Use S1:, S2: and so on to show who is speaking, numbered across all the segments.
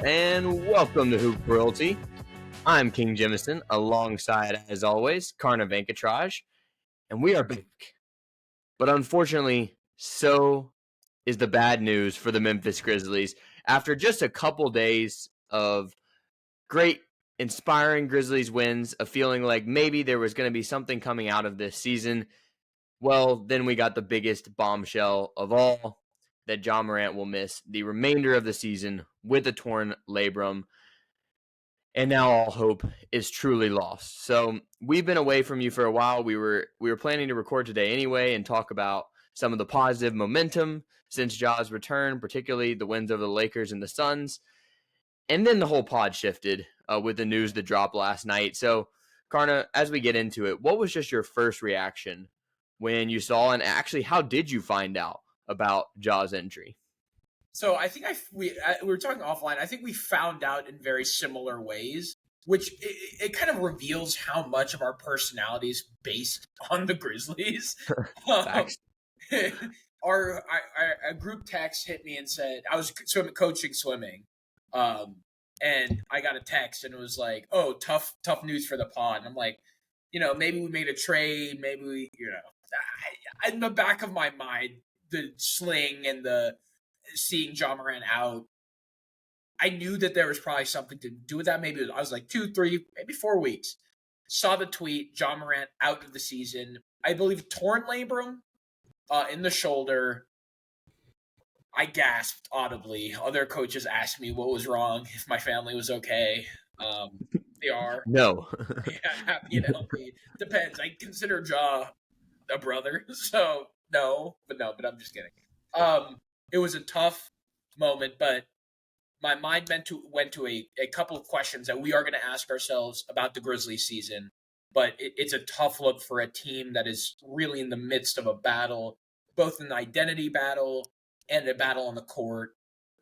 S1: and welcome to Hoop Royalty. I'm King Jemison, alongside, as always, Karna, and we are back. But unfortunately, so is the bad news for the Memphis Grizzlies. After just a couple days of great, inspiring Grizzlies wins, a feeling like maybe there was going to be something coming out of this season, well, then we got the biggest bombshell of all, that Ja Morant will miss the remainder of the season with a torn labrum. And now all hope is truly lost. So we've been away from you for a while. We were planning to record today anyway and talk about some of the positive momentum since Ja's return, particularly the wins over the Lakers and the Suns. And then the whole pod shifted with the news that dropped last night. So, Karna, as we get into it, what was just your first reaction when you saw, and actually, how did you find out about Ja's injury?
S2: So I think we were talking offline. I think we found out in very similar ways, which it kind of reveals how much of our personality is based on the Grizzlies.
S1: Facts.
S2: Our group text hit me and said I was coaching swimming, and I got a text and it was like, "Oh, tough news for the pod." And I'm like, maybe we made a trade, maybe we, in the back of my mind, the sling and the seeing Ja Morant out, I knew that there was probably something to do with that. Maybe I was like 2, 3, maybe 4 weeks. Saw the tweet, Ja Morant out of the season. I believe torn labrum in the shoulder. I gasped audibly. Other coaches asked me what was wrong, if my family was okay. They are.
S1: No.
S2: Yeah, happy and healthy. Depends. I consider Ja a brother, so no, but I'm just kidding. It was a tough moment, but my mind went to a couple of questions that we are going to ask ourselves about the Grizzlies season. But it's a tough look for a team that is really in the midst of a battle, both an identity battle and a battle on the court.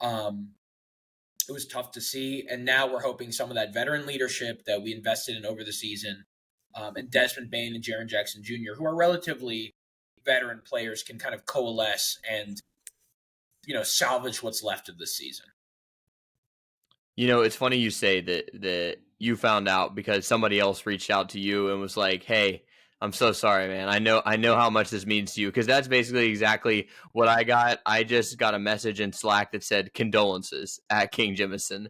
S2: It was tough to see, and now we're hoping some of that veteran leadership that we invested in over the season, and Desmond Bane and Jaren Jackson Jr., who are relatively veteran players, can kind of coalesce and salvage what's left of this season.
S1: It's funny you say that you found out because somebody else reached out to you and was like, "Hey, I'm so sorry, man. I know how much this means to you," because that's basically exactly what I got. I just got a message in Slack that said condolences at King Jemison.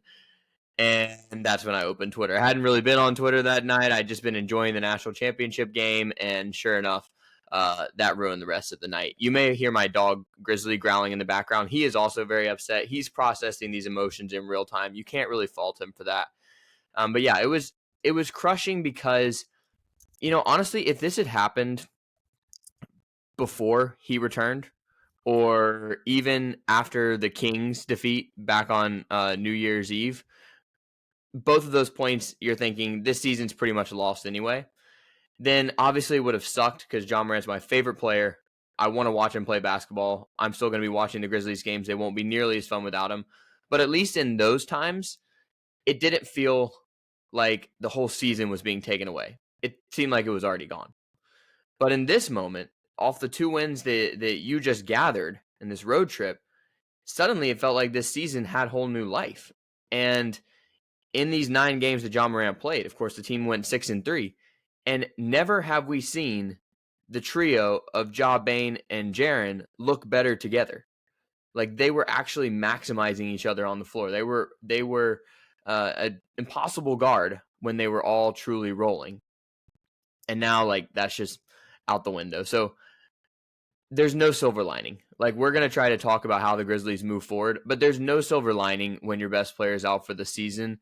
S1: And that's when I opened Twitter. I hadn't really been on Twitter that night. I'd just been enjoying the national championship game. And sure enough, that ruined the rest of the night. You may hear my dog Grizzly growling in the background. He is also very upset. He's processing these emotions in real time. You can't really fault him for that. But yeah, it was crushing because, honestly, if this had happened before he returned, or even after the Kings defeat back on New Year's Eve, both of those points, you're thinking this season's pretty much lost anyway. Then obviously it would have sucked because Ja Morant's my favorite player. I want to watch him play basketball. I'm still going to be watching the Grizzlies games. They won't be nearly as fun without him. But at least in those times, it didn't feel like the whole season was being taken away. It seemed like it was already gone. But in this moment, off the 2 wins that you just gathered in this road trip, suddenly it felt like this season had whole new life. And in these 9 games that Ja Morant played, of course, the team went 6-3, and never have we seen the trio of Ja, Bane, and Jaren look better together. Like, they were actually maximizing each other on the floor. They were an impossible guard when they were all truly rolling. And now, like, that's just out the window. So there's no silver lining. Like, we're going to try to talk about how the Grizzlies move forward, but there's no silver lining when your best player is out for the season.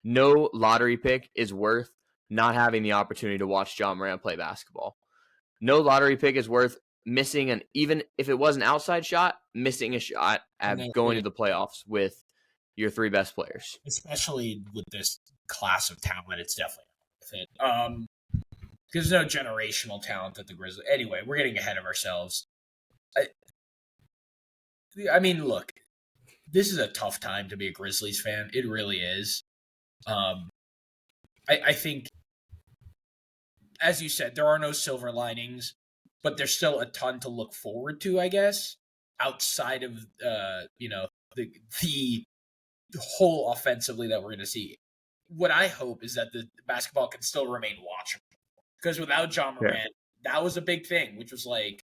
S1: No lottery pick is worth not having the opportunity to watch Ja Morant play basketball. No lottery pick is worth missing even if it was an outside shot, missing a shot at going to the playoffs with your 3 best players.
S2: Especially with this class of talent, it's definitely worth it. There's no generational talent at the Grizzlies. Anyway, we're getting ahead of ourselves. I mean, look, this is a tough time to be a Grizzlies fan. It really is. I think, as you said, there are no silver linings, but there's still a ton to look forward to, I guess, outside of the whole offensively that we're going to see. What I hope is that the basketball can still remain watchable. Because without Ja Morant, that was a big thing, which was like,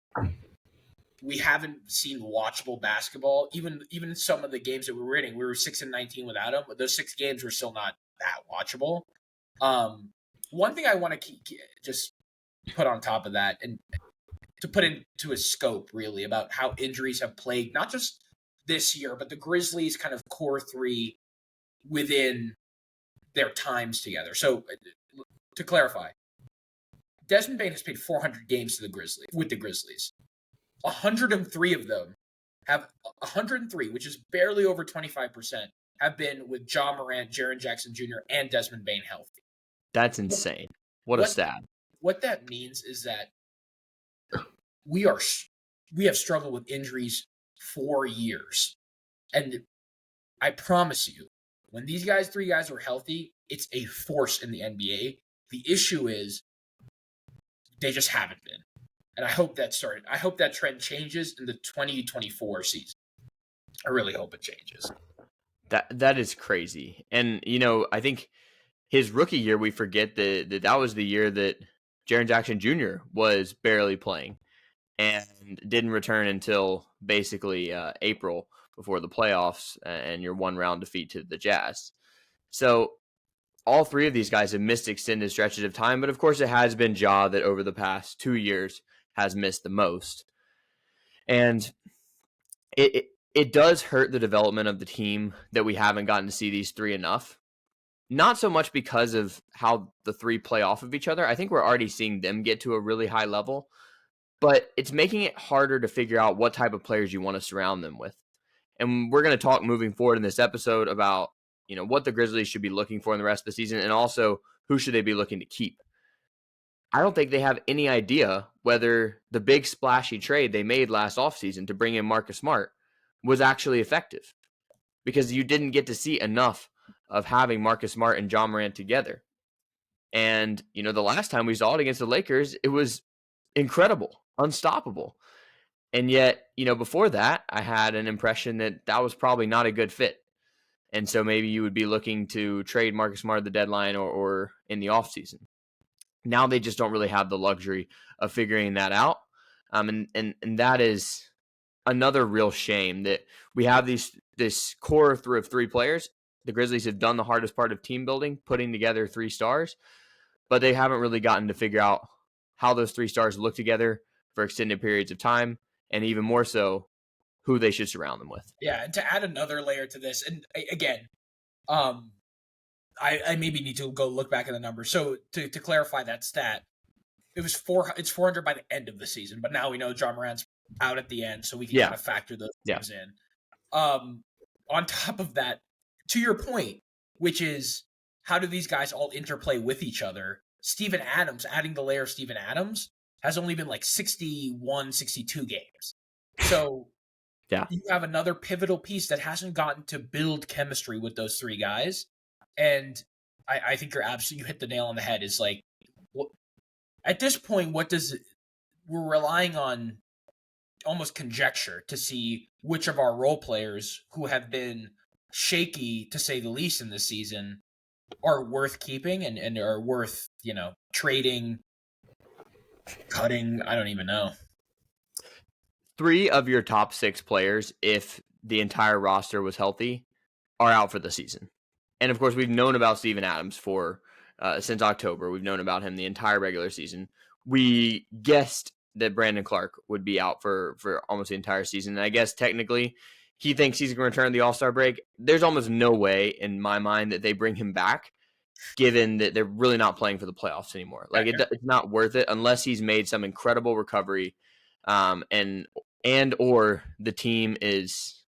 S2: we haven't seen watchable basketball. Even in some of the games that we were in, we were 6-19 without him, but those 6 games were still not that watchable. One thing I want to just put on top of that, and to put into a scope really about how injuries have plagued not just this year, but the Grizzlies' kind of core 3 within their times together. So to clarify, Desmond Bane has played 400 games with the Grizzlies. 103 of them have 103, which is barely over 25%, have been with Ja Morant, Jaren Jackson Jr., and Desmond Bane healthy.
S1: That's insane. What a stat.
S2: What that means is that we have struggled with injuries for years. And I promise you, when these 3 guys are healthy, it's a force in the NBA. The issue is they just haven't been. And I hope that trend changes in the 2024 season. I really hope it changes.
S1: That is crazy. And, I think his rookie year, we forget that was the year that Jaren Jackson Jr. was barely playing and didn't return until basically April before the playoffs and your 1-round defeat to the Jazz. So all 3 of these guys have missed extended stretches of time, but of course it has been Ja that over the past 2 years has missed the most. And it does hurt the development of the team that we haven't gotten to see these 3 enough. Not so much because of how the 3 play off of each other. I think we're already seeing them get to a really high level, but it's making it harder to figure out what type of players you want to surround them with. And we're going to talk moving forward in this episode about, what the Grizzlies should be looking for in the rest of the season, and also who should they be looking to keep. I don't think they have any idea whether the big splashy trade they made last offseason to bring in Marcus Smart was actually effective, because you didn't get to see enough of having Marcus Smart and Ja Morant together. And, the last time we saw it against the Lakers, it was incredible, unstoppable. And yet, before that, I had an impression that was probably not a good fit. And so maybe you would be looking to trade Marcus Smart at the deadline or in the offseason. Now they just don't really have the luxury of figuring that out. And that is another real shame that we have this core of 3 players. The Grizzlies have done the hardest part of team building, putting together 3 stars, but they haven't really gotten to figure out how those 3 stars look together for extended periods of time, and even more so, who they should surround them with.
S2: Yeah, and to add another layer to this, and again, I maybe need to go look back at the numbers. So to clarify that stat, it's 400 by the end of the season, but now we know Ja Morant's out at the end, so we can kind of factor those things in. On top of that, to your point, which is how do these guys all interplay with each other? Steven Adams, adding the layer of Steven Adams, has only been like 61, 62 games. So you have another pivotal piece that hasn't gotten to build chemistry with those 3 guys. And I think you hit the nail on the head. Is like, at this point, we're relying on almost conjecture to see which of our role players who have been shaky, to say the least, in this season are worth keeping and are worth, trading, cutting. I don't even know.
S1: 3 of your top 6 players, if the entire roster was healthy, are out for the season. And of course, we've known about Steven Adams since October. We've known about him the entire regular season. We guessed that Brandon Clark would be out for almost the entire season. And I guess technically he thinks he's going to return the All-Star break. There's almost no way in my mind that they bring him back, given that they're really not playing for the playoffs anymore. Like it's not worth it unless he's made some incredible recovery, and or the team is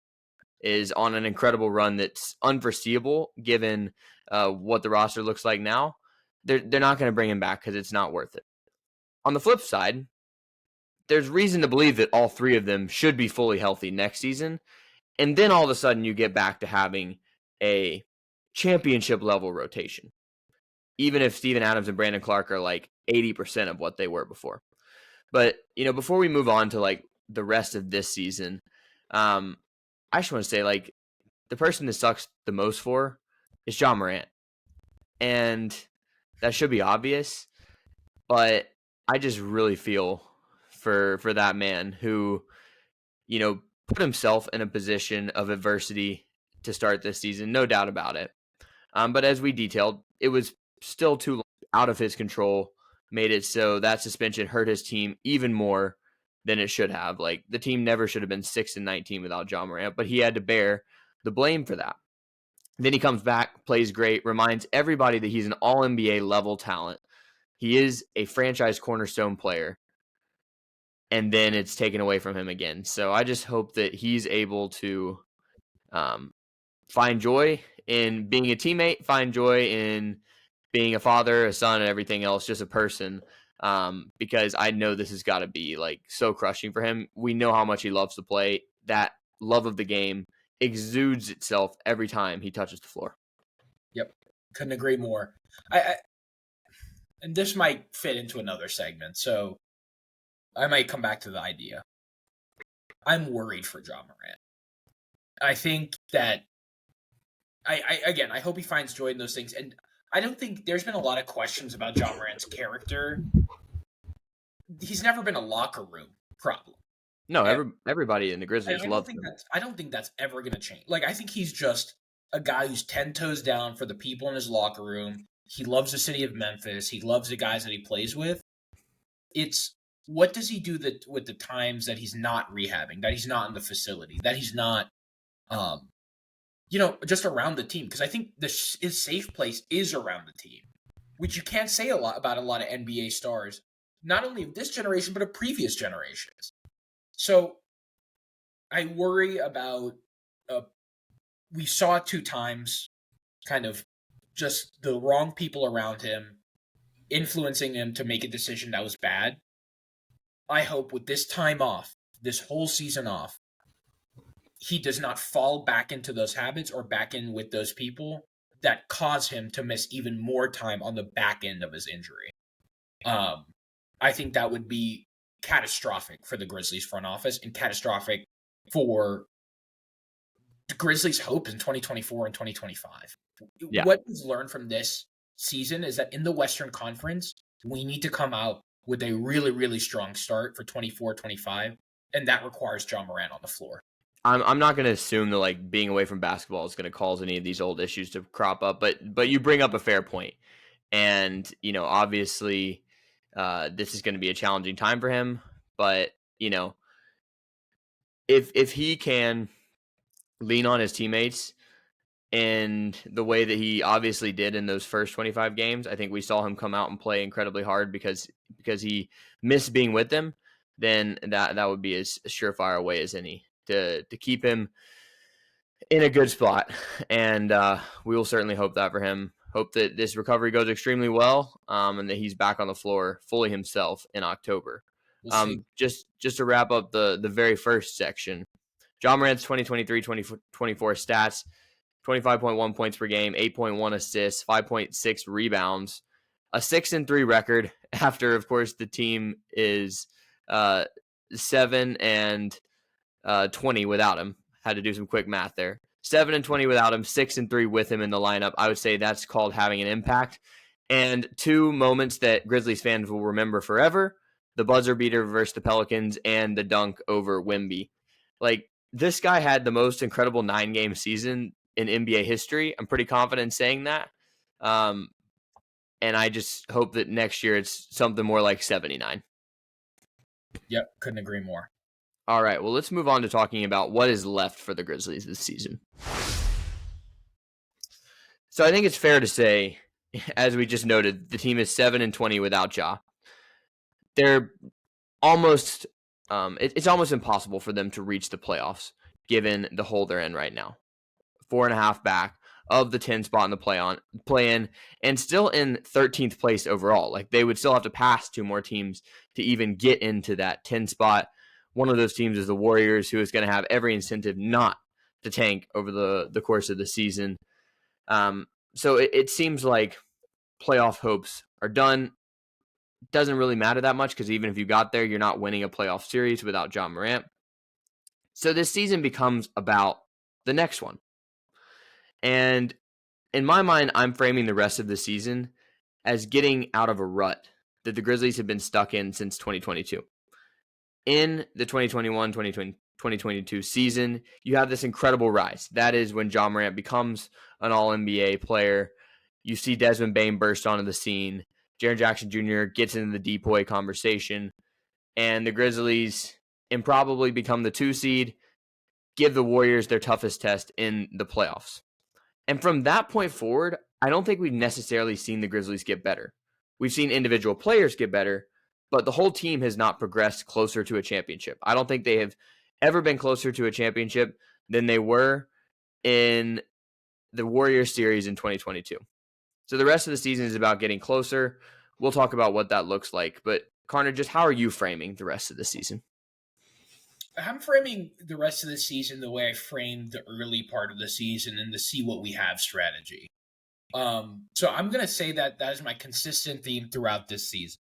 S1: on an incredible run that's unforeseeable given what the roster looks like now. They're not going to bring him back because it's not worth it. On the flip side, there's reason to believe that all 3 of them should be fully healthy next season. And then all of a sudden you get back to having a championship level rotation, even if Steven Adams and Brandon Clark are like 80% of what they were before. But, before we move on to like the rest of this season, I just want to say, like, the person this sucks the most for is Ja Morant. And that should be obvious, but I just really feel for that man who, put himself in a position of adversity to start this season, no doubt about it. But as we detailed, it was still too out of his control, made it so that suspension hurt his team even more than it should have. Like, the team never should have been 6-19 without Ja Morant, but he had to bear the blame for that. Then he comes back, plays great, reminds everybody that he's an all NBA level talent. He is a franchise cornerstone player, and then it's taken away from him again. So I just hope that he's able to find joy in being a teammate, find joy in being a father, a son, and everything else, just a person. Because I know this has got to be like so crushing for him. We know how much he loves to play. That love of the game exudes itself every time he touches the floor.
S2: Yep, couldn't agree more. I and this might fit into another segment, so I might come back to the idea. I'm worried for Ja Morant. I think that I hope he finds joy in those things, and I don't think there's been a lot of questions about Ja Morant's character. He's never been a locker room problem.
S1: No, everybody in the Grizzlies loves him.
S2: I don't think that's ever going to change. Like, I think he's just a guy who's 10 toes down for the people in his locker room. He loves the city of Memphis. He loves the guys that he plays with. It's what does he do with the times that he's not rehabbing, that he's not in the facility, that he's not, just around the team? Because I think his safe place is around the team, which you can't say a lot about a lot of NBA stars, not only of this generation, but of previous generations. So I worry about, we saw it 2 times, kind of just the wrong people around him influencing him to make a decision that was bad. I hope with this time off, this whole season off, he does not fall back into those habits or back in with those people that cause him to miss even more time on the back end of his injury. I think that would be catastrophic for the Grizzlies front office and catastrophic for the Grizzlies' hopes in 2024 and 2025.
S1: Yeah.
S2: What we've learned from this season is that in the Western Conference, we need to come out with a really, really strong start for 24-25, and that requires Ja Morant on the floor.
S1: I'm not going to assume that like being away from basketball is going to cause any of these old issues to crop up, but you bring up a fair point. And, obviously this is going to be a challenging time for him, but, if he can lean on his teammates in the way that he obviously did in those first 25 games, I think we saw him come out and play incredibly hard because he missed being with them, then that would be as surefire a way as any to keep him in a good spot. And we will certainly hope that for him. Hope that this recovery goes extremely well, and that he's back on the floor fully himself in October.
S2: We'll
S1: just to wrap up the very first section, Ja Morant's 2023-2024 stats: 25.1 points per game, 8.1 assists, 5.6 rebounds, a 6-3 record after, of course, the team is 7-20 without him. Had to do some quick math there. 7-20 without him, 6-3 with him in the lineup. I would say that's called having an impact. And 2 moments that Grizzlies fans will remember forever: the buzzer beater versus the Pelicans and the dunk over Wemby. Like, this guy had the most incredible 9-game season in NBA history. I'm pretty confident in saying that. And I just hope that next year it's something more like 79.
S2: Yep, couldn't agree more.
S1: All right, well, let's move on to talking about what is left for the Grizzlies this season. So I think it's fair to say, as we just noted, the team is 7-20 without Ja. They're almost, it's almost impossible for them to reach the playoffs, given the hole they're in right now. 4.5 back of the 10 spot in the play-in, and still in 13th place overall. Like, they would still have to pass 2 more teams to even get into that 10 spot. One of those teams is the Warriors, who is going to have every incentive not to tank over the course of the season. So it seems like playoff hopes are done. Doesn't really matter that much, because even if you got there, you're not winning a playoff series without Ja Morant. So this season becomes about the next one. And in my mind, I'm framing the rest of the season as getting out of a rut that the Grizzlies have been stuck in since 2022. In the 2022 season, you have this incredible rise. That is when Ja Morant becomes an All-NBA player. You see Desmond Bane burst onto the scene. Jaren Jackson Jr. gets into the depoy conversation. And the Grizzlies improbably become the 2 seed, give the Warriors their toughest test in the playoffs. And from that point forward, I don't think we've necessarily seen the Grizzlies get better. We've seen individual players get better, but the whole team has not progressed closer to a championship. I don't think they have ever been closer to a championship than they were in the Warriors series in 2022. So the rest of the season is about getting closer. We'll talk about what that looks like. But Karna, just how are you framing the rest of the season?
S2: I'm framing the rest of the season the way I framed the early part of the season and the see what we have strategy. So I'm going to say that is my consistent theme throughout this season,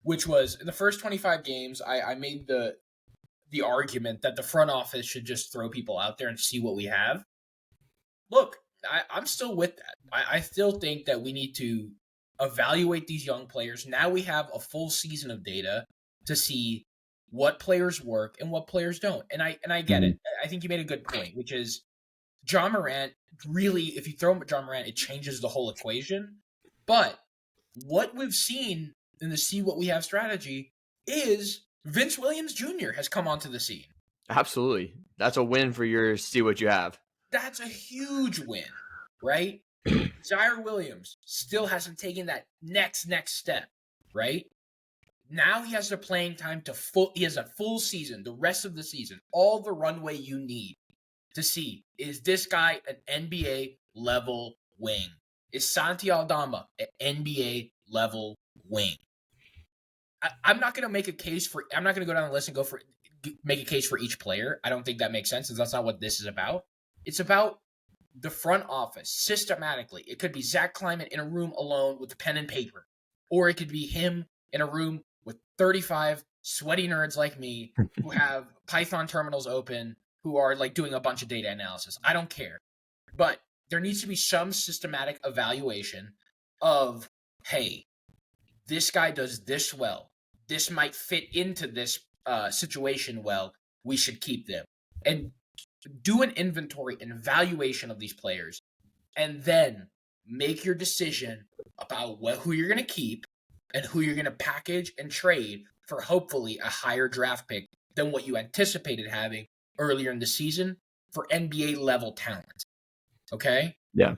S2: which was in the first 25 games, I made the argument that the front office should just throw people out there and see what we have. Look, I'm still with that. I still think that we need to evaluate these young players. Now we have a full season of data to see what players work and what players don't. And I get it. I think you made a good point, which is Ja Morant, really, if you throw him at Ja Morant, it changes the whole equation. But what we've seen in the see what we have strategy is Vince Williams Jr. has come onto the scene.
S1: Absolutely. That's a win for your see what you have.
S2: That's a huge win, right? Zaire Williams still hasn't taken that next step, right? Now he has the playing time he has a full season, the rest of the season, all the runway you need to see, is this guy an NBA level wing? Is Santi Aldama an NBA level wing? I'm not going to make a case for, I'm not going to go down the list and make a case for each player. I don't think that makes sense, because that's not what this is about. It's about the front office systematically. It could be Zach Kleiman in a room alone with a pen and paper, or it could be him in a room with 35 sweaty nerds like me who have Python terminals open, who are like doing a bunch of data analysis. I don't care. But there needs to be some systematic evaluation of, hey, this guy does this well. This might fit into this situation well. We should keep them. And do an inventory and evaluation of these players, and then make your decision about who you're going to keep and who you're going to package and trade for hopefully a higher draft pick than what you anticipated having earlier in the season for NBA level talent. Okay?
S1: Yeah.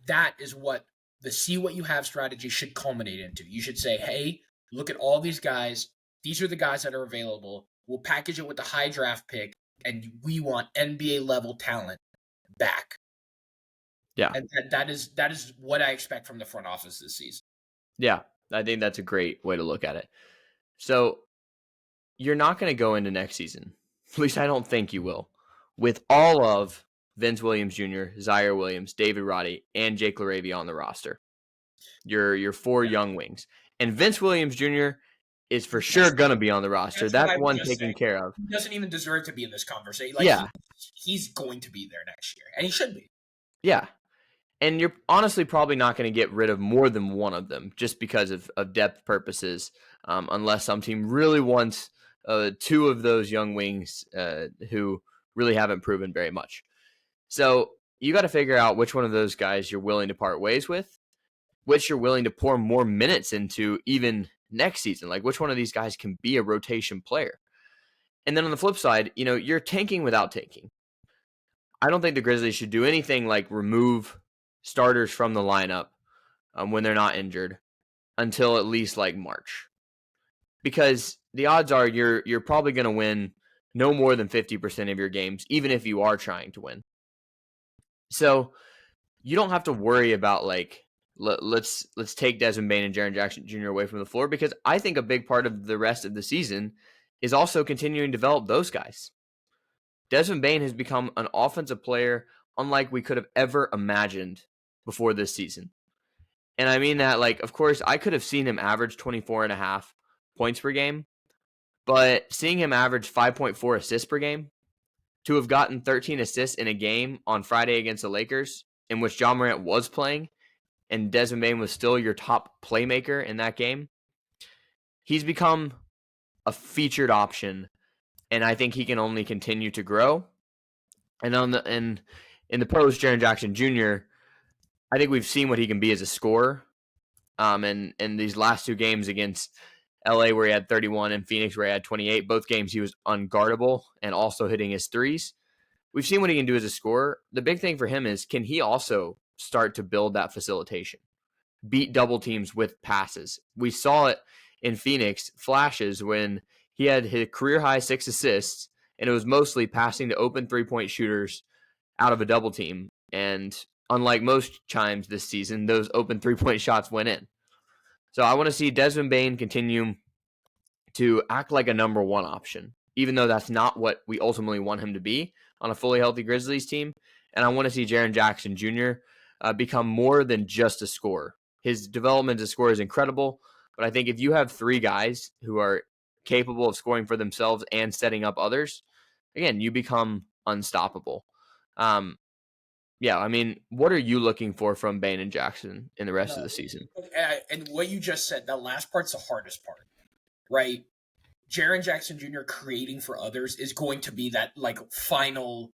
S2: That is what the see what you have strategy should culminate into. You should say, hey, look at all these guys. These are the guys that are available. We'll package it with the high draft pick, and we want NBA level talent back.
S1: Yeah.
S2: And that is what I expect from the front office this season.
S1: Yeah, I think that's a great way to look at it. So you're not going to go into next season, at least I don't think you will, with all of Vince Williams Jr., Zaire Williams, David Roddy, and Jake LaRavia on the roster. Your 4 young wings. And Vince Williams Jr. is for sure going to be on the roster. That's one taken care of.
S2: He doesn't even deserve to be in this conversation. He's going to be there next year, and he should be.
S1: Yeah. And you're honestly probably not going to get rid of more than one of them just because of depth purposes, unless some team really wants 2 of those young wings who really haven't proven very much. So you got to figure out which one of those guys you're willing to part ways with, which you're willing to pour more minutes into even next season. Like, which one of these guys can be a rotation player? And then on the flip side, you're tanking without tanking. I don't think the Grizzlies should do anything like remove starters from the lineup when they're not injured until at least like March, because the odds are you're probably going to win no more than 50% of your games, even if you are trying to win. So you don't have to worry about like let's take Desmond Bane and Jaren Jackson Jr. away from the floor, because I think a big part of the rest of the season is also continuing to develop those guys. Desmond Bane has become an offensive player unlike we could have ever imagined before this season. And I mean that, like, of course, I could have seen him average 24.5 points per game, but seeing him average 5.4 assists per game, to have gotten 13 assists in a game on Friday against the Lakers, in which Ja Morant was playing and Desmond Bane was still your top playmaker in that game, he's become a featured option, and I think he can only continue to grow. And in the pros, Jaren Jackson Jr., I think we've seen what he can be as a scorer. And in these last two games against LA, where he had 31, and Phoenix, where he had 28, both games he was unguardable and also hitting his threes. We've seen what he can do as a scorer. The big thing for him is, can he also start to build that facilitation, beat double teams with passes? We saw it in Phoenix flashes when he had his career high 6 assists, and it was mostly passing to open 3-point shooters out of a double team. And unlike most times this season, those open 3-point shots went in. So I want to see Desmond Bane continue to act like a number one option, even though that's not what we ultimately want him to be on a fully healthy Grizzlies team. And I want to see Jaren Jackson Jr. Become more than just a scorer. His development as a scorer is incredible, but I think if you have 3 guys who are capable of scoring for themselves and setting up others, again, you become unstoppable. Yeah, I mean, what are you looking for from Bane and Jackson in the rest of the season?
S2: And what you just said, that last part's the hardest part, right? Jaren Jackson Jr. creating for others is going to be that like final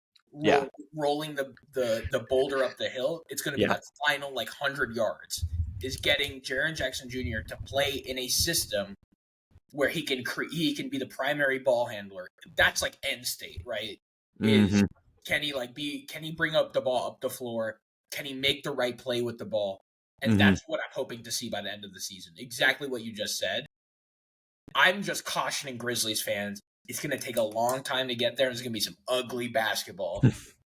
S2: rolling the boulder up the hill. It's going to be that final like 100 yards is getting Jaren Jackson Jr. to play in a system where he can be the primary ball handler. That's like end state, right? Is can he bring up the ball up the floor? Can he make the right play with the ball? And that's what I'm hoping to see by the end of the season. Exactly what you just said. I'm just cautioning Grizzlies fans. It's going to take a long time to get there. There's going to be some ugly basketball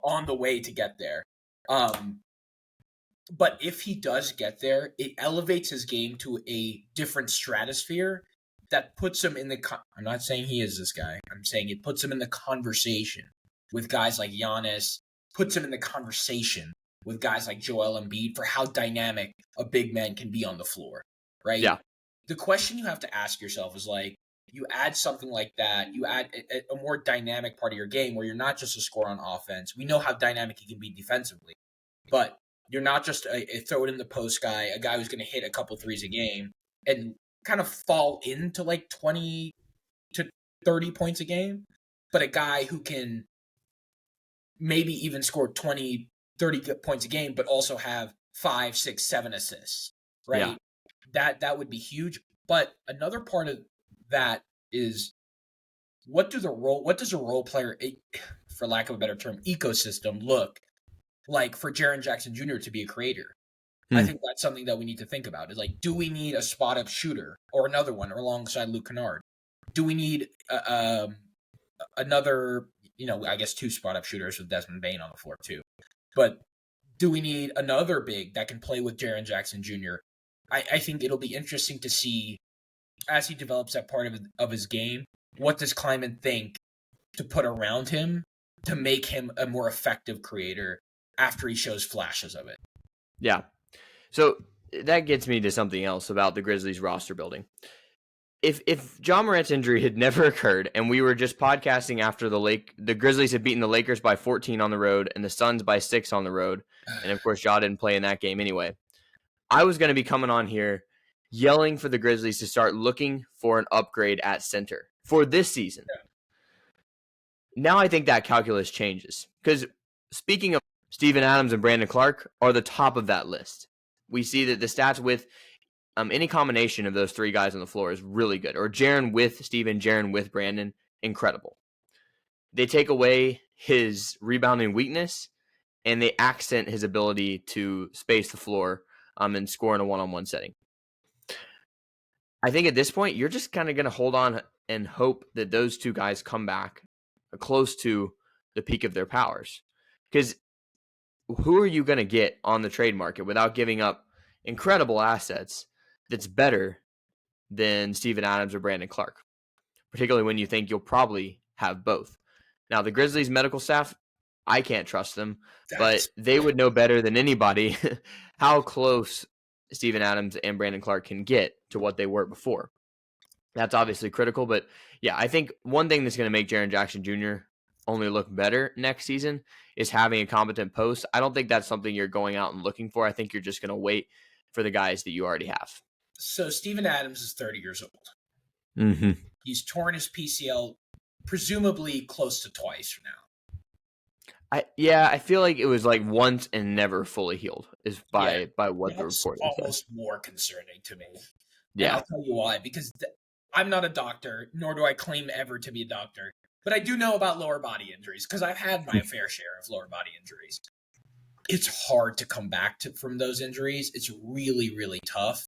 S2: on the way to get there. But if he does get there, it elevates his game to a different stratosphere that puts him in the I'm not saying he is this guy. I'm saying it puts him in the conversation with guys like Giannis, puts him in the conversation with guys like Joel Embiid for how dynamic a big man can be on the floor, right?
S1: Yeah.
S2: The question you have to ask yourself is like, you add something like that, you add a more dynamic part of your game where you're not just a scorer on offense. We know how dynamic he can be defensively, but you're not just a throw it in the post guy, a guy who's going to hit a couple threes a game and kind of fall into like 20 to 30 points a game, but a guy who can maybe even score 20, 30 points a game, but also have 5, 6, 7 assists, right? Yeah. That would be huge. But another part of that is what does a role player, for lack of a better term, ecosystem look like for Jaren Jackson Jr. to be a creator? I think that's something that we need to think about. Is like, do we need a spot up shooter or another one, or alongside Luke Kennard? Do we need another, I guess 2 spot up shooters with Desmond Bane on the floor too? But do we need another big that can play with Jaren Jackson Jr.? I think it'll be interesting to see as he develops that part of his game. What does Kleiman think to put around him to make him a more effective creator after he shows flashes of it?
S1: Yeah. So that gets me to something else about the Grizzlies roster building. If Ja Morant's injury had never occurred and we were just podcasting after the Grizzlies had beaten the Lakers by 14 on the road and the Suns by 6 on the road, and of course Ja didn't play in that game anyway, I was going to be coming on here yelling for the Grizzlies to start looking for an upgrade at center for this season. Yeah. Now I think that calculus changes, because speaking of, Steven Adams and Brandon Clark are the top of that list. We see that the stats with any combination of those 3 guys on the floor is really good. Or Jaren with Steven, Jaren with Brandon, incredible. They take away his rebounding weakness, and they accent his ability to space the floor and score in a one-on-one setting. I think at this point, you're just kind of going to hold on and hope that those 2 guys come back close to the peak of their powers. Because who are you going to get on the trade market without giving up incredible assets that's better than Steven Adams or Brandon Clark, particularly when you think you'll probably have both? Now, the Grizzlies medical staff, I can't trust them, but they would know better than anybody how close Steven Adams and Brandon Clark can get to what they were before. That's obviously critical, but yeah, I think one thing that's going to make Jaren Jackson Jr. only look better next season is having a competent post. I don't think that's something you're going out and looking for. I think you're just going to wait for the guys that you already have.
S2: So Steven Adams is 30 years old.
S1: Mm-hmm.
S2: He's torn his PCL presumably close to twice now.
S1: I feel like it was like once and never fully healed is by what the
S2: That's
S1: report
S2: almost
S1: said.
S2: more concerning to me.
S1: Yeah.
S2: And I'll tell you why. Because I'm not a doctor, nor do I claim ever to be a doctor. But I do know about lower body injuries because I've had my fair share of lower body injuries. It's hard to come back from those injuries. It's really, really tough.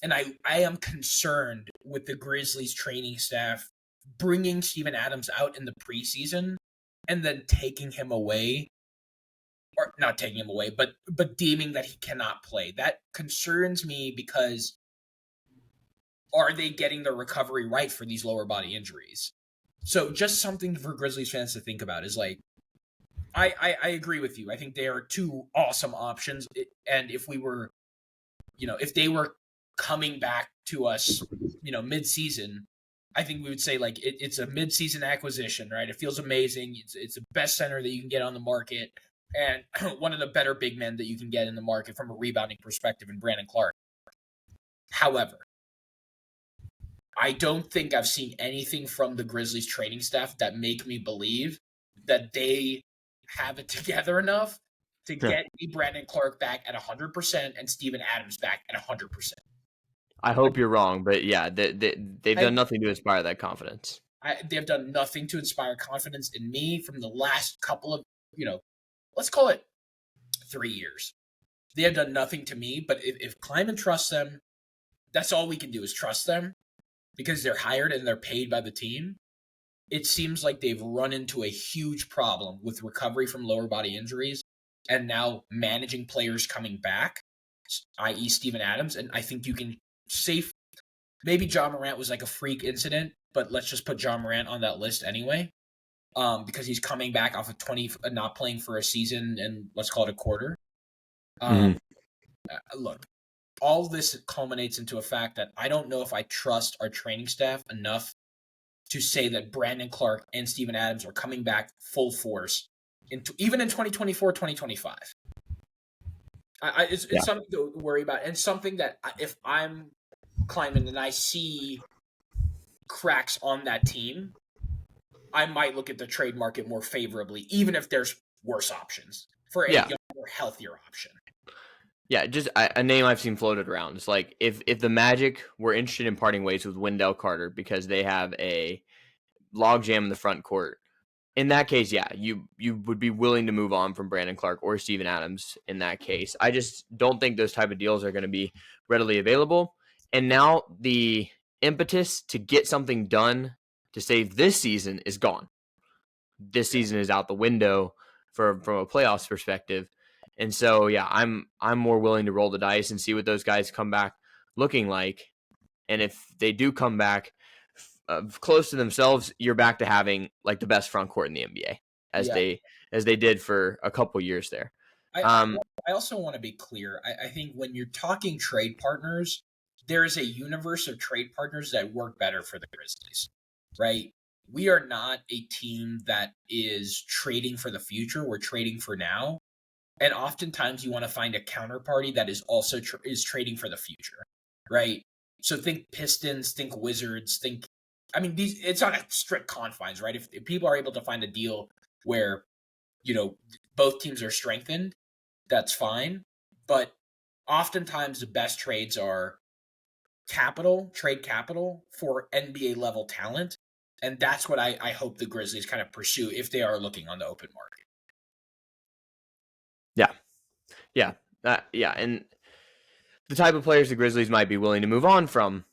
S2: And I am concerned with the Grizzlies training staff bringing Steven Adams out in the preseason and then taking him away, or not taking him away, but deeming that he cannot play. That concerns me because are they getting the recovery right for these lower body injuries? So just something for Grizzlies fans to think about is like, I agree with you. I think they are two awesome options. And if we were, if they were coming back to us, mid-season, I think we would say like it's a mid-season acquisition, right? It feels amazing. It's the best center that you can get on the market and one of the better big men that you can get in the market from a rebounding perspective in Brandon Clark. However, I don't think I've seen anything from the Grizzlies training staff that make me believe that they have it together enough to get Brandon Clark back at 100% and Steven Adams back at 100%.
S1: I hope you're wrong, but yeah, they've done nothing to inspire that confidence.
S2: They've done nothing to inspire confidence in me from the last couple of, let's call it 3 years. They have done nothing to me, but if Kleiman trusts them, that's all we can do is trust them because they're hired and they're paid by the team. It seems like they've run into a huge problem with recovery from lower body injuries and now managing players coming back, i.e. Steven Adams. And I think you can maybe Ja Morant was like a freak incident, but let's just put Ja Morant on that list anyway, because he's coming back off of 20, not playing for a season and let's call it a quarter. Look, all this culminates into a fact that I don't know if I trust our training staff enough to say that Brandon Clark and Steven Adams are coming back full force, even in 2024, 2025. It's something to worry about, and something that if I'm Kleiman and I see cracks on that team, I might look at the trade market more favorably, even if there's worse options for a younger, healthier option.
S1: Yeah, just a name I've seen floated around. It's like if the Magic were interested in parting ways with Wendell Carter because they have a logjam in the front court, in that case, yeah, you would be willing to move on from Brandon Clark or Steven Adams in that case. I just don't think those type of deals are going to be readily available. And now the impetus to get something done to save this season is gone. This season is out the window from a playoffs perspective. And so, yeah, I'm more willing to roll the dice and see what those guys come back looking like. And if they do come back close to themselves, you're back to having like the best front court in the NBA as they did for a couple years there.
S2: I also want to be clear. I think when you're talking trade partners, there is a universe of trade partners that work better for the Grizzlies, right? We are not a team that is trading for the future. We're trading for now. And oftentimes you want to find a counterparty that is also is trading for the future, right? So think Pistons, think Wizards, it's not a strict confines, right? If people are able to find a deal where, both teams are strengthened, that's fine. But oftentimes the best trades are trade capital for NBA level talent. And that's what I hope the Grizzlies kind of pursue if they are looking on the open market.
S1: Yeah. And the type of players the Grizzlies might be willing to move on from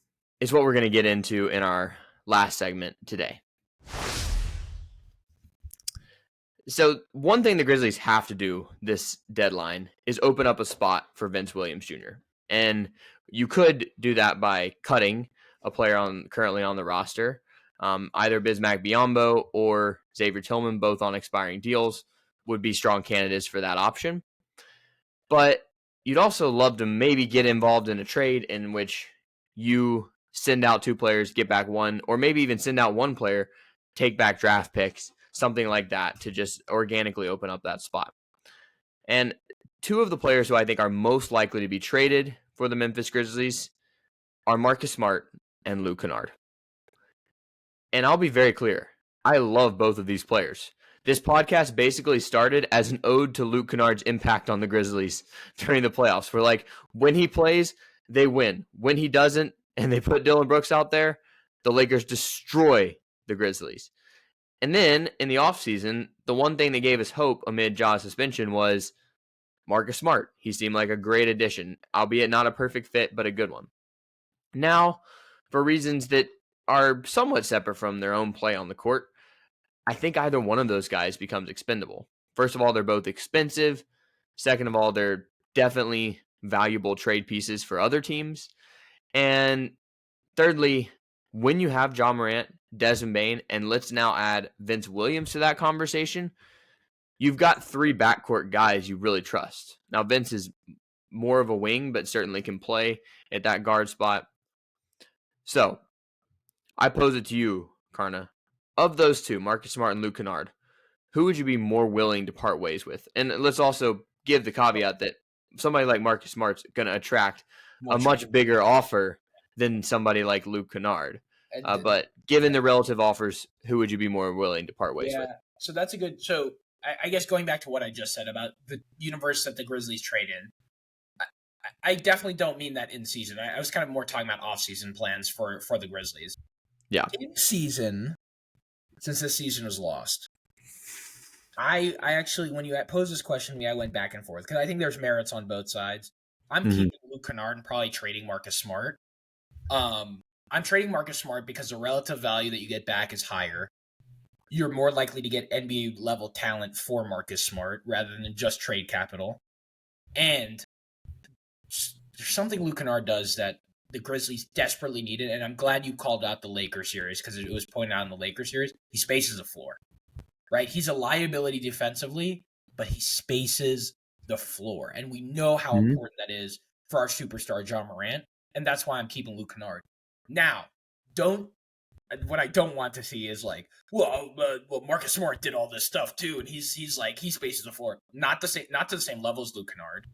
S1: is what we're going to get into in our last segment today. So one thing the Grizzlies have to do this deadline is open up a spot for Vince Williams Jr. And you could do that by cutting a player currently on the roster. Either Bismack Biyombo or Xavier Tillman, both on expiring deals, would be strong candidates for that option. But you'd also love to maybe get involved in a trade in which you send out two players, get back one, or maybe even send out one player, take back draft picks, something like that to just organically open up that spot. And two of the players who I think are most likely to be traded for the Memphis Grizzlies are Marcus Smart and Luke Kennard. And I'll be very clear, I love both of these players. This podcast basically started as an ode to Luke Kennard's impact on the Grizzlies during the playoffs. We're like, when he plays, they win. When he doesn't, and they put Dillon Brooks out there, the Lakers destroy the Grizzlies. And then in the offseason, the one thing that gave us hope amid Ja's suspension was Marcus Smart. He seemed like a great addition, albeit not a perfect fit, but a good one. Now, for reasons that are somewhat separate from their own play on the court, I think either one of those guys becomes expendable. First of all, they're both expensive. Second of all, they're definitely valuable trade pieces for other teams. And thirdly, when you have Ja Morant, Desmond Bane, and let's now add Vince Williams to that conversation, you've got three backcourt guys you really trust. Now, Vince is more of a wing, but certainly can play at that guard spot. So, I pose it to you, Karna. Of those two, Marcus Smart and Luke Kennard, who would you be more willing to part ways with? And let's also give the caveat that somebody like Marcus Smart's going to attract a much bigger offer than somebody like Luke Kennard. But given the relative offers, who would you be more willing to part ways with?
S2: So that's a good. So I guess going back to what I just said about the universe that the Grizzlies trade in, I definitely don't mean that in season. I was kind of more talking about off-season plans for the Grizzlies.
S1: Yeah.
S2: In season, since this season was lost, I actually, when you posed this question to me, I went back and forth because I think there's merits on both sides. I'm keeping Luke Kennard and probably trading Marcus Smart. I'm trading Marcus Smart because the relative value that you get back is higher. You're more likely to get NBA level talent for Marcus Smart rather than just trade capital. And there's something Luke Kennard does that the Grizzlies desperately needed, and I'm glad you called out the Lakers series because it was pointed out in the Lakers series. He spaces the floor, right? He's a liability defensively, but he spaces the floor, and we know how important that is for our superstar Ja Morant, and that's why I'm keeping Luke Kennard. Now, what I don't want to see is like, well, Marcus Smart did all this stuff too, and he's like he spaces the floor, not to the same level as Luke Kennard.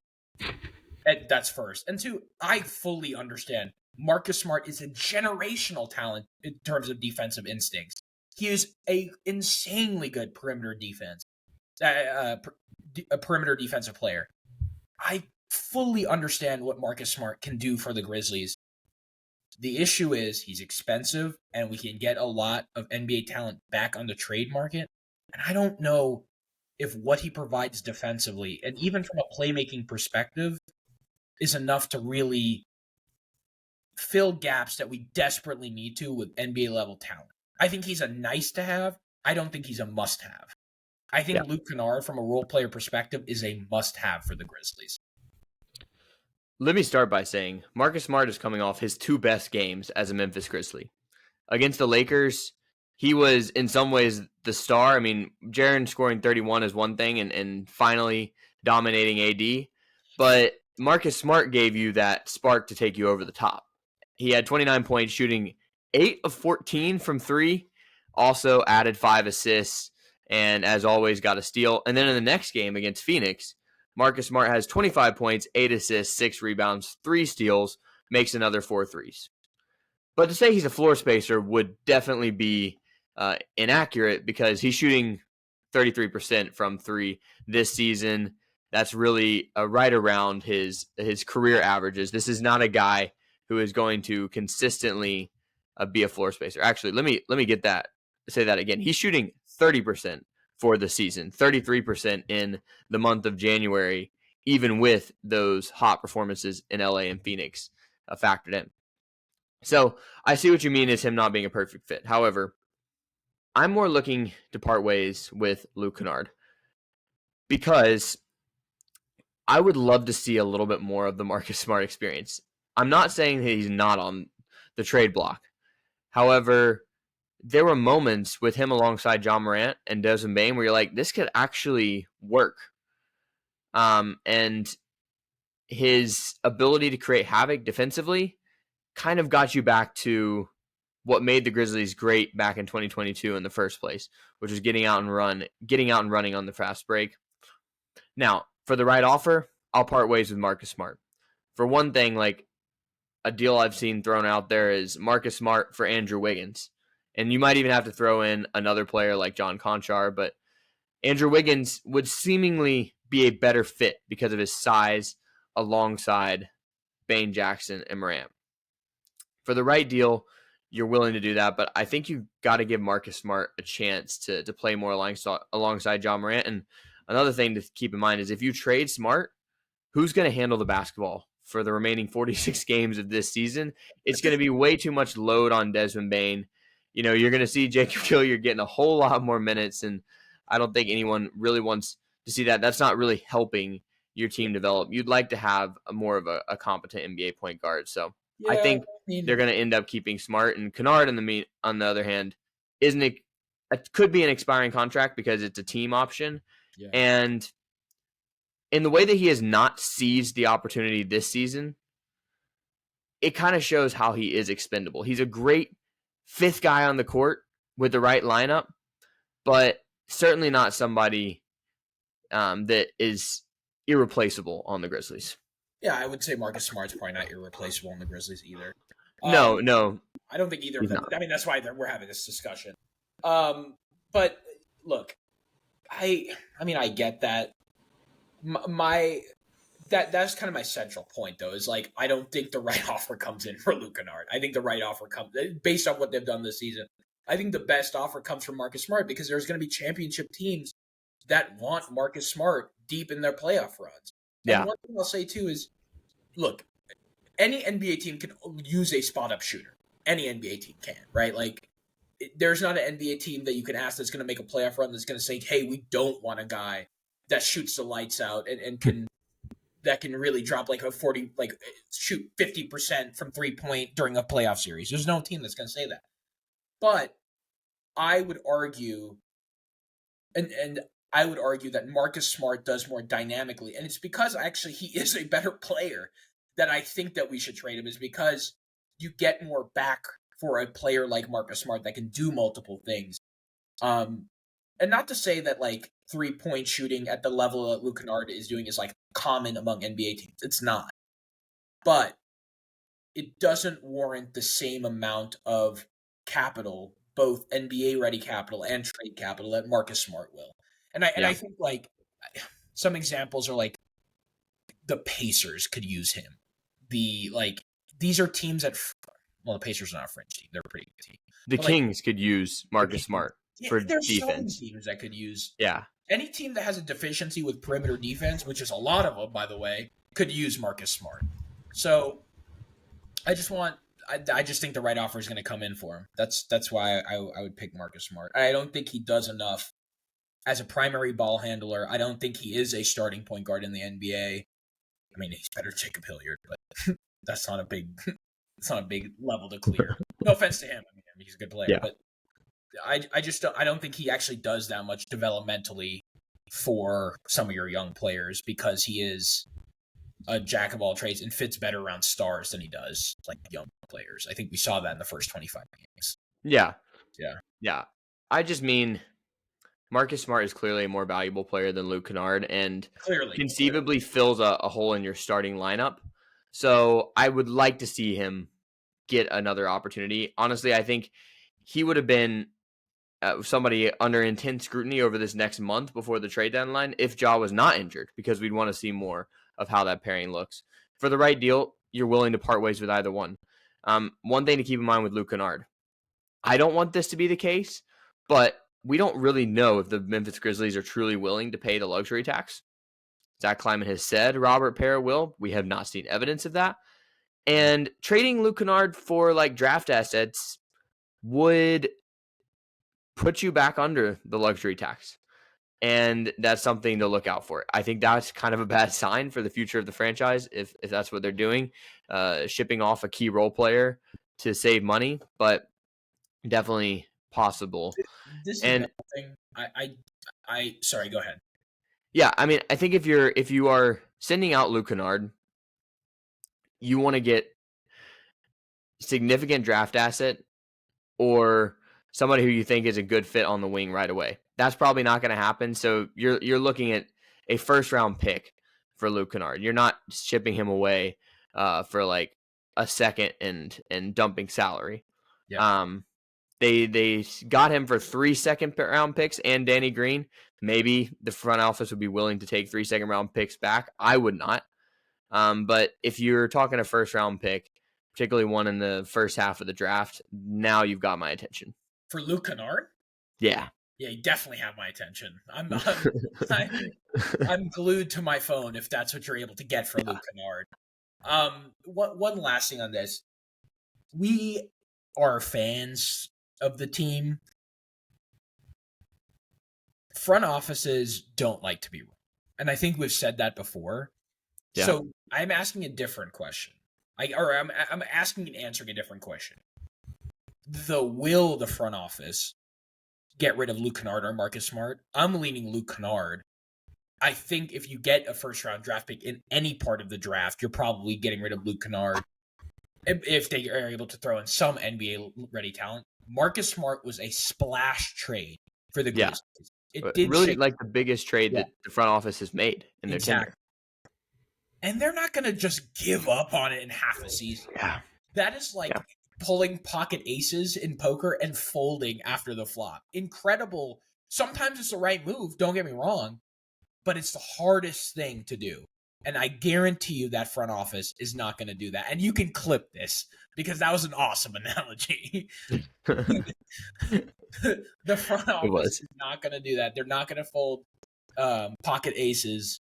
S2: And that's first. And two, I fully understand Marcus Smart is a generational talent in terms of defensive instincts. He is a insanely good perimeter defensive player. I fully understand what Marcus Smart can do for the Grizzlies. The issue is he's expensive, and we can get a lot of NBA talent back on the trade market. And I don't know if what he provides defensively, and even from a playmaking perspective, is enough to really fill gaps that we desperately need to with NBA level talent. I think he's a nice to have. I don't think he's a must have. I think Luke Kennard, from a role player perspective, is a must have for the Grizzlies.
S1: Let me start by saying Marcus Smart is coming off his two best games as a Memphis Grizzly. Against the Lakers, he was in some ways the star. I mean, Jaren scoring 31 is one thing and finally dominating AD, but Marcus Smart gave you that spark to take you over the top. He had 29 points, shooting 8 of 14 from 3, also added 5 assists, and as always got a steal. And then in the next game against Phoenix, Marcus Smart has 25 points, 8 assists, 6 rebounds, 3 steals, makes another 4 threes. But to say he's a floor spacer would definitely be inaccurate because he's shooting 33% from 3 this season. That's really right around his career averages. This is not a guy who is going to consistently be a floor spacer. Actually, let me say that again. He's shooting 30% for the season, 33% in the month of January, even with those hot performances in LA and Phoenix factored in. So I see what you mean as him not being a perfect fit. However, I'm more looking to part ways with Luke Kennard because I would love to see a little bit more of the Marcus Smart experience. I'm not saying that he's not on the trade block. However, there were moments with him alongside Ja Morant and Desmond Bane where you're like, this could actually work. And his ability to create havoc defensively kind of got you back to what made the Grizzlies great back in 2022 in the first place, which was getting out and running on the fast break. Now, for the right offer, I'll part ways with Marcus Smart. For one thing, like a deal I've seen thrown out there is Marcus Smart for Andrew Wiggins. And you might even have to throw in another player like John Conchar, but Andrew Wiggins would seemingly be a better fit because of his size alongside Bane, Jackson, and Morant. For the right deal, you're willing to do that, but I think you've got to give Marcus Smart a chance to play more alongside Ja Morant. And another thing to keep in mind is if you trade Smart, who's going to handle the basketball for the remaining 46 games of this season? It's going to be way too much load on Desmond Bane. You're going to see Jacob Killier getting a whole lot more minutes, and I don't think anyone really wants to see that. That's not really helping your team develop. You'd like to have more of a competent NBA point guard. So I think they're going to end up keeping Smart, and Kennard on the other hand could be an expiring contract because it's a team option.
S2: Yeah.
S1: And in the way that he has not seized the opportunity this season, it kind of shows how he is expendable. He's a great fifth guy on the court with the right lineup, but certainly not somebody that is irreplaceable on the Grizzlies.
S2: Yeah, I would say Marcus Smart's probably not irreplaceable on the Grizzlies either.
S1: No.
S2: I don't think either of them. I mean, that's why we're having this discussion. But look, I get that. That's kind of my central point, though, is like I don't think the right offer comes in for Luke Kennard. I think the right offer comes based on what they've done this season. I think the best offer comes from Marcus Smart because there's going to be championship teams that want Marcus Smart deep in their playoff runs.
S1: Yeah.
S2: And one thing I'll say too is, look, any NBA team can use a spot-up shooter. Any NBA team can, right? Like, there's not an NBA team that you can ask that's going to make a playoff run that's going to say, hey, we don't want a guy that shoots the lights out and can that can really drop like a 40, like shoot 50% from 3-point during a playoff series. There's no team that's going to say that. But I would argue, and I would argue that Marcus Smart does more dynamically, and it's because actually he is a better player that I think that we should trade him, is because you get more back for a player like Marcus Smart that can do multiple things. And not to say that like 3-point shooting at the level that Luke Kennard is doing is like common among NBA teams. It's not. But it doesn't warrant the same amount of capital, both NBA ready capital and trade capital, that Marcus Smart will. And I think like some examples are like the Pacers could use him. These are teams that, well, the Pacers are not a fringe team. They're a pretty good team.
S1: The Kings could use Marcus Smart for
S2: there's
S1: defense.
S2: So many teams that could use.
S1: Yeah.
S2: Any team that has a deficiency with perimeter defense, which is a lot of them, by the way, could use Marcus Smart. So I just think the right offer is going to come in for him. That's why I would pick Marcus Smart. I don't think he does enough as a primary ball handler. I don't think he is a starting point guard in the NBA. I mean, he's better than Jacob Hilliard, but that's not a big level to clear. No offense to him. I mean, he's a good player, but I don't think he actually does that much developmentally for some of your young players, because he is a jack of all trades and fits better around stars than he does like young players. I think we saw that in the first 25 games.
S1: Yeah. I just mean Marcus Smart is clearly a more valuable player than Luke Kennard, and conceivably fills a hole in your starting lineup. So I would like to see him get another opportunity. Honestly, I think he would have been somebody under intense scrutiny over this next month before the trade deadline if Ja was not injured, because we'd want to see more of how that pairing looks. For the right deal, you're willing to part ways with either one. One thing to keep in mind with Luke Kennard, I don't want this to be the case, but we don't really know if the Memphis Grizzlies are truly willing to pay the luxury tax. Zach Kleiman has said Robert Parra will. We have not seen evidence of that. And trading Luke Kennard for like draft assets would put you back under the luxury tax. And that's something to look out for. I think that's kind of a bad sign for the future of the franchise if that's what they're doing, shipping off a key role player to save money, but definitely possible.
S2: This is another thing. Sorry, go ahead.
S1: Yeah, I mean, I think if you are sending out Luke Kennard, you want to get significant draft asset or somebody who you think is a good fit on the wing right away. That's probably not going to happen. So you're looking at a first round pick for Luke Kennard. You're not shipping him away for like a second and dumping salary.
S2: Yeah.
S1: They got him for 3 second round picks and Danny Green. Maybe the front office would be willing to take 3 second round picks back. I would not. But if you're talking a first round pick, particularly one in the first half of the draft, now you've got my attention.
S2: For Luke Kennard?
S1: Yeah.
S2: Yeah, you definitely have my attention. I'm glued to my phone if that's what you're able to get for Luke Kennard. One last thing on this. We are fans of the team. Front offices don't like to be wrong. And I think we've said that before.
S1: Yeah.
S2: So I'm asking a different question. I'm asking and answering a different question. Will the front office get rid of Luke Kennard or Marcus Smart? I'm leaning Luke Kennard. I think if you get a first-round draft pick in any part of the draft, you're probably getting rid of Luke Kennard if they are able to throw in some NBA-ready talent. Marcus Smart was a splash trade for the Grizzlies. It did
S1: really like the biggest trade that the front office has made in their tenure.
S2: And they're not going to just give up on it in half a season.
S1: Yeah.
S2: That is like pulling pocket aces in poker and folding after the flop. Incredible. Sometimes it's the right move, don't get me wrong, but it's the hardest thing to do. And I guarantee you that front office is not going to do that. And you can clip this because that was an awesome analogy. The front office is not going to do that. They're not going to fold pocket aces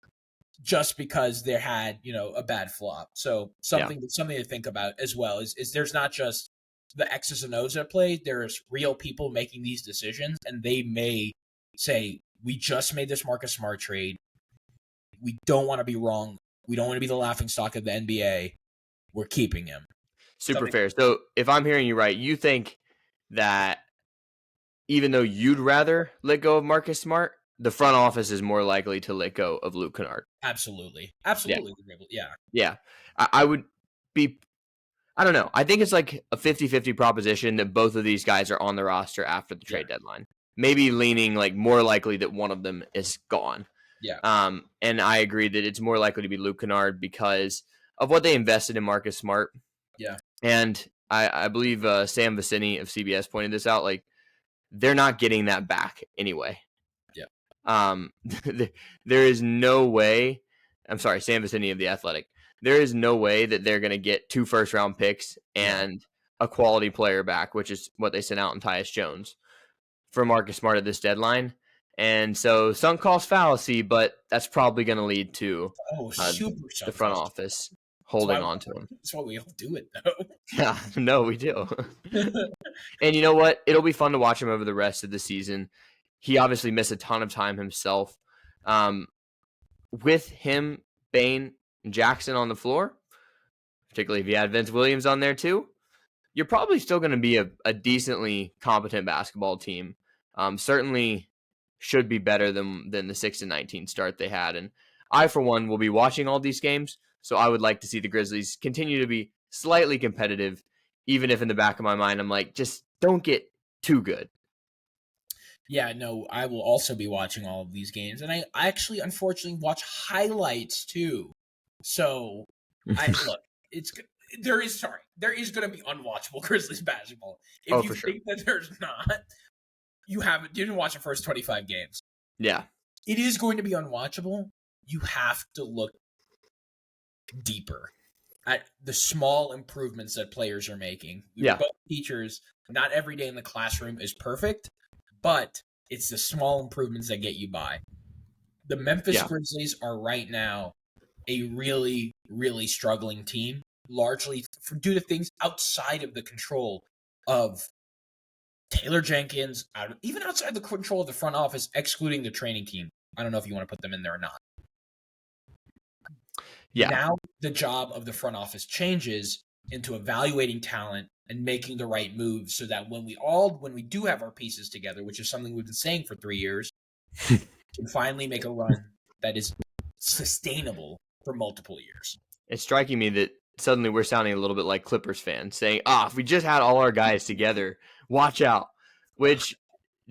S2: just because they had, a bad flop. So something to think about as well is there's not just the X's and O's at play. There's real people making these decisions, and they may say, we just made this Marcus Smart trade. We don't want to be wrong. We don't want to be the laughingstock of the NBA. We're keeping him.
S1: Super fair. So if I'm hearing you right, you think that even though you'd rather let go of Marcus Smart, the front office is more likely to let go of Luke Kennard.
S2: Absolutely.
S1: Yeah. I would be, I don't know. I think it's like a 50-50 proposition that both of these guys are on the roster after the trade deadline. Maybe leaning like more likely that one of them is gone.
S2: Yeah.
S1: And I agree that it's more likely to be Luke Kennard because of what they invested in Marcus Smart.
S2: Yeah.
S1: And I believe Sam Vecini of CBS pointed this out. Like, they're not getting that back anyway. There is no way. I'm sorry, Sam Vecini of The Athletic. There is no way that they're going to get 2 first-round picks and a quality player back, which is what they sent out in Tyus Jones for Marcus Smart at this deadline. And so sunk cost fallacy, but that's probably going to lead to the front office holding on to him.
S2: That's why we all do it, though.
S1: Yeah, no, we do. And you know what? It'll be fun to watch him over the rest of the season. He obviously missed a ton of time himself. With him, Bane, and Jackson on the floor, particularly if you had Vince Williams on there too, you're probably still going to be a decently competent basketball team. Certainly should be better than the 6-19 start they had. And I, for one, will be watching all these games, so I would like to see the Grizzlies continue to be slightly competitive, even if in the back of my mind I'm like, just don't get too good.
S2: Yeah, no, I will also be watching all of these games. And I actually, unfortunately, watch highlights too. So, there is going to be unwatchable Grizzlies basketball. If you think that there's not, you didn't watch the first 25 games.
S1: Yeah.
S2: It is going to be unwatchable. You have to look deeper at the small improvements that players are making. We're both teachers. Not every day in the classroom is perfect, but it's the small improvements that get you by. The Memphis Grizzlies are right now a really, really struggling team, largely due to things outside of the control of Taylor Jenkins, even outside the control of the front office, excluding the training team. I don't know if you want to put them in there or not. Yeah. Now the job of the front office changes into evaluating talent and making the right moves so that when we do have our pieces together, which is something we've been saying for 3 years, can finally make a run that is sustainable for multiple years.
S1: It's striking me that suddenly we're sounding a little bit like Clippers fans saying, if we just had all our guys together, Watch out. Which,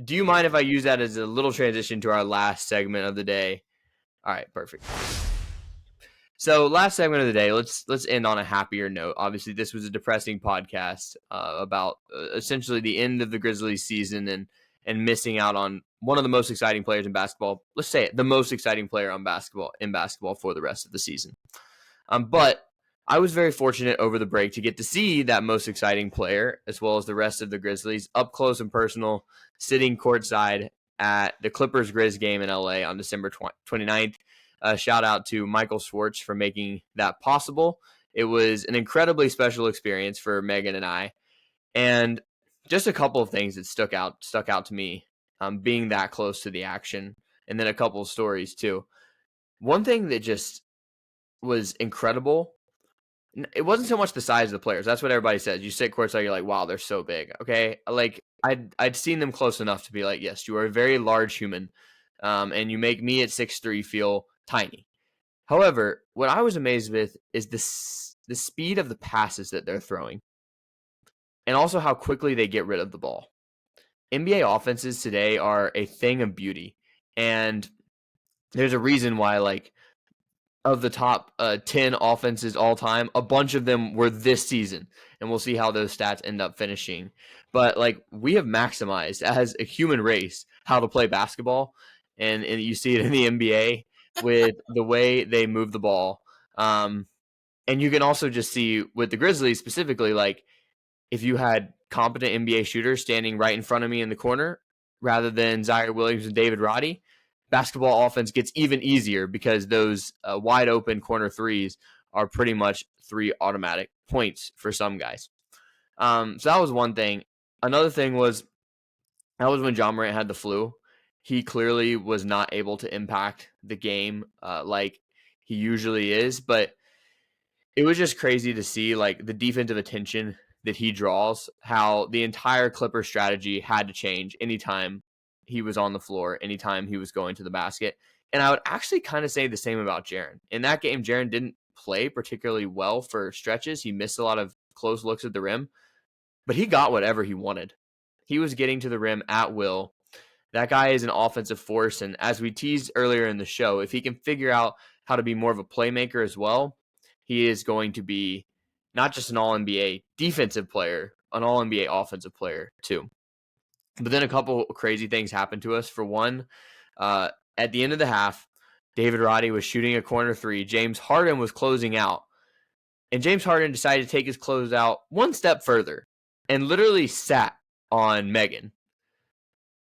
S1: do you mind if I use that as a little transition to our last segment of the day? All right, perfect. So last segment of the day, let's end on a happier note. Obviously, this was a depressing podcast about essentially the end of the Grizzlies season and missing out on one of the most exciting players in basketball. Let's say it, the most exciting player in basketball for the rest of the season. But I was very fortunate over the break to get to see that most exciting player, as well as the rest of the Grizzlies, up close and personal, sitting courtside at the Clippers-Grizz game in LA on December 29th. Shout out to Michael Schwartz for making that possible. It was an incredibly special experience for Megan and I. And just a couple of things that stuck out to me, being that close to the action, and then a couple of stories too. One thing that just was incredible, it wasn't so much the size of the players. That's what everybody says. You sit courtside, you're like, wow, they're so big. Okay, like I'd seen them close enough to be like, yes, you are a very large human, and you make me at 6'3" feel tiny. However, what I was amazed with is the speed of the passes that they're throwing, and also how quickly they get rid of the ball. NBA offenses today are a thing of beauty, and there's a reason why, like, of the top 10 offenses all time, a bunch of them were this season, and we'll see how those stats end up finishing. But like, we have maximized as a human race how to play basketball, and you see it in the NBA with the way they move the ball. And you can also just see with the Grizzlies specifically, like, if you had competent NBA shooters standing right in front of me in the corner rather than Zaire Williams and David Roddy, basketball offense gets even easier because those wide open corner threes are pretty much 3 automatic points for some guys. So that was one thing. Another thing was, that was when Ja Morant had the flu. He clearly was not able to impact the game like he usually is, but it was just crazy to see, like, the defensive attention that he draws, how the entire Clipper strategy had to change anytime he was on the floor, anytime he was going to the basket. And I would actually kind of say the same about Jaren. In that game, Jaren didn't play particularly well for stretches. He missed a lot of close looks at the rim, but he got whatever he wanted. He was getting to the rim at will. That guy is an offensive force. And as we teased earlier in the show, if he can figure out how to be more of a playmaker as well, he is going to be not just an all-NBA defensive player, an all-NBA offensive player too. But then a couple crazy things happened to us. For one, at the end of the half, David Roddy was shooting a corner three. James Harden was closing out. And James Harden decided to take his closeout one step further and literally sat on Megan.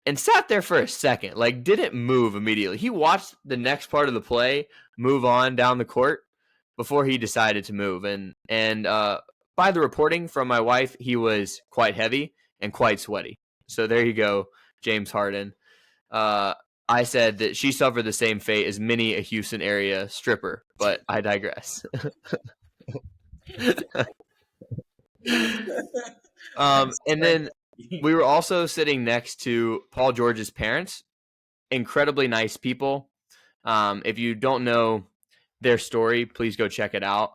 S1: And sat there for a second, like, didn't move immediately. He watched the next part of the play move on down the court before he decided to move. And by the reporting from my wife, he was quite heavy and quite sweaty. So there you go, James Harden. I said that she suffered the same fate as many a Houston area stripper, but I digress. And then we were also sitting next to Paul George's parents, incredibly nice people. If you don't know their story, please go check it out.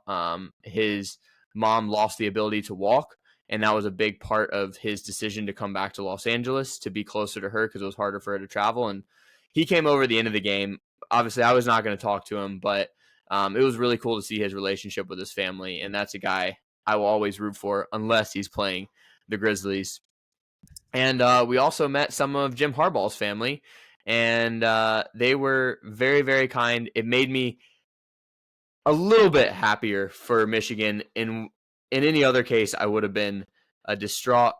S1: His mom lost the ability to walk, and that was a big part of his decision to come back to Los Angeles to be closer to her because it was harder for her to travel. And he came over at the end of the game. Obviously, I was not going to talk to him, but it was really cool to see his relationship with his family, and that's a guy I will always root for unless he's playing the Grizzlies. And we also met some of Jim Harbaugh's family, and they were very, very kind. It made me a little bit happier for Michigan. In any other case, I would have been distraught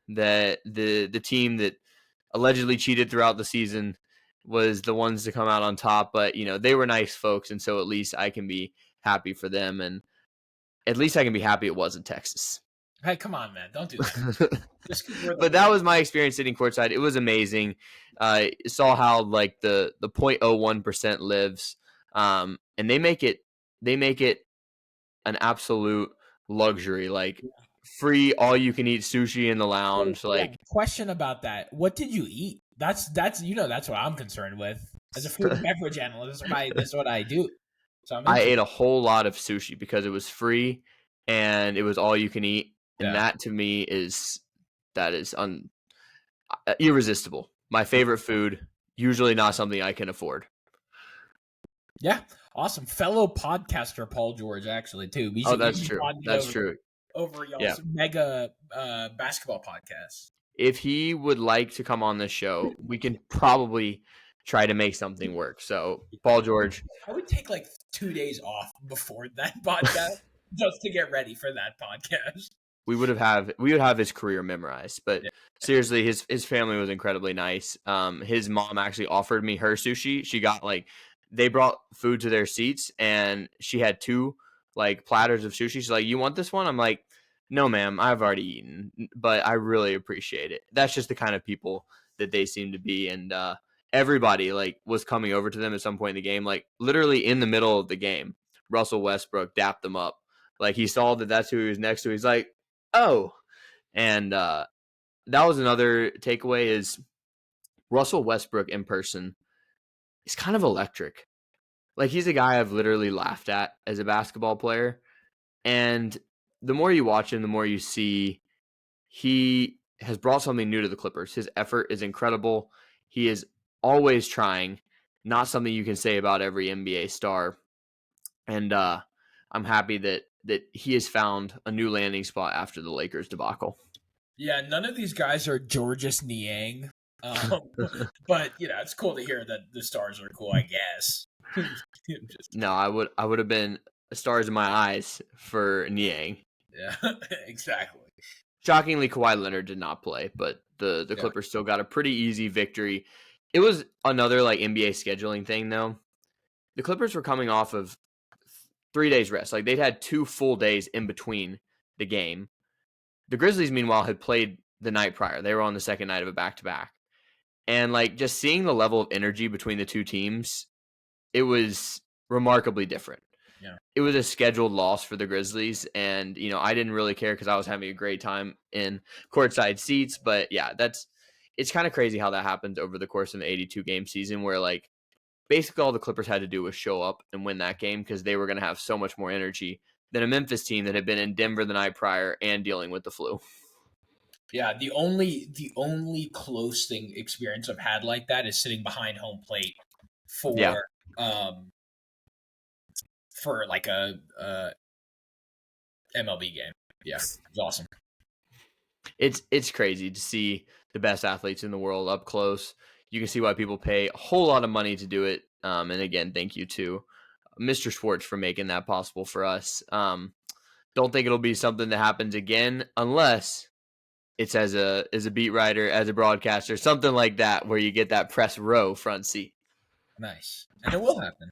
S1: that the team that allegedly cheated throughout the season was the ones to come out on top. But, you know, they were nice folks, and so at least I can be happy for them, and at least I can be happy it wasn't Texas.
S2: Hey, come on, man. Don't do that.
S1: But that was my experience sitting courtside. It was amazing. Saw how, like, the 0.01% lives, and they make it an absolute luxury, like free all you can eat sushi in the lounge. Like,
S2: question about that. What did you eat? That's what I'm concerned with. As a food and beverage analyst, that's what I do. So
S1: I ate a whole lot of sushi because it was free and it was all you can eat. And that to me is that is irresistible. My favorite food, usually not something I can afford.
S2: Yeah, awesome. Fellow podcaster Paul George, actually, too. We
S1: Oh,
S2: should get
S1: that's
S2: him
S1: true.
S2: on
S1: That's true.
S2: over
S1: Yeah.
S2: y'all's mega basketball podcast.
S1: If he would like to come on this show, we can probably try to make something work. So, Paul George,
S2: I would take like 2 days off before that podcast just to get ready for that podcast.
S1: we would have his career memorized. But
S2: Yeah.
S1: seriously, his family was incredibly nice. His mom actually offered me her sushi. She got they brought food to their seats, and she had 2 platters of sushi. She's like, "You want this one?" I'm like, "No, ma'am, I've already eaten." But I really appreciate it. That's just the kind of people that they seem to be, and everybody was coming over to them at some point in the game, literally in the middle of the game. Russell Westbrook dapped them up. He saw that that's who he was next to. He's like, "Oh," and that was another takeaway is Russell Westbrook in person is kind of electric. He's a guy I've literally laughed at as a basketball player. And the more you watch him, the more you see he has brought something new to the Clippers. His effort is incredible. He is always trying, not something you can say about every NBA star. And I'm happy that he has found a new landing spot after the Lakers debacle.
S2: Yeah, none of these guys are Georges Niang. But it's cool to hear that the stars are cool, I guess.
S1: No, I would have been stars in my eyes for Niang.
S2: Yeah, exactly.
S1: Shockingly, Kawhi Leonard did not play, but the Clippers still got a pretty easy victory. It was another NBA scheduling thing, though. The Clippers were coming off of 3 days rest. They'd had 2 full days in between the game. The Grizzlies, meanwhile, had played the night prior. They were on the second night of a back-to-back. And just seeing the level of energy between the two teams, it was remarkably different.
S2: Yeah.
S1: It was a scheduled loss for the Grizzlies, and I didn't really care because I was having a great time in courtside seats. But yeah, it's kind of crazy how that happened over the course of an 82 game season, where basically all the Clippers had to do was show up and win that game because they were going to have so much more energy than a Memphis team that had been in Denver the night prior and dealing with the flu.
S2: Yeah, the only close thing experience I've had like that is sitting behind home plate for a MLB game. Yeah, it's awesome.
S1: It's crazy to see the best athletes in the world up close. You can see why people pay a whole lot of money to do it. And again, thank you to Mr. Schwartz for making that possible for us. Don't think it'll be something that happens again unless it's as a beat writer, as a broadcaster, something like that, where you get that press row front seat.
S2: Nice. And it will happen.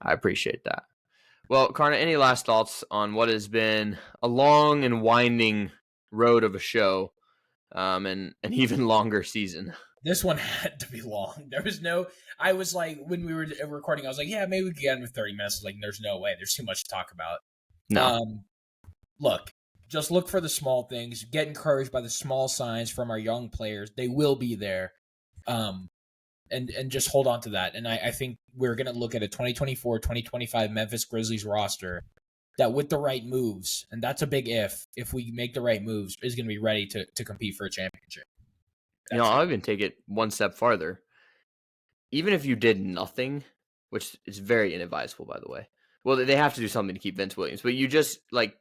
S1: I appreciate that. Well, Karna, any last thoughts on what has been a long and winding road of a show, and an even longer season?
S2: This one had to be long. There was I was like, when we were recording, I was like, yeah, maybe we could get under 30 minutes. I was like, there's no way. There's too much to talk about.
S1: No.
S2: Look, just look for the small things. Get encouraged by the small signs from our young players. They will be there. And just hold on to that. And I think we're going to look at a 2024-2025 Memphis Grizzlies roster that with the right moves, and that's a big if we make the right moves, is going to be ready to compete for a championship.
S1: I'll even take it one step farther. Even if you did nothing, which is very inadvisable, by the way. Well, they have to do something to keep Vince Williams, but you just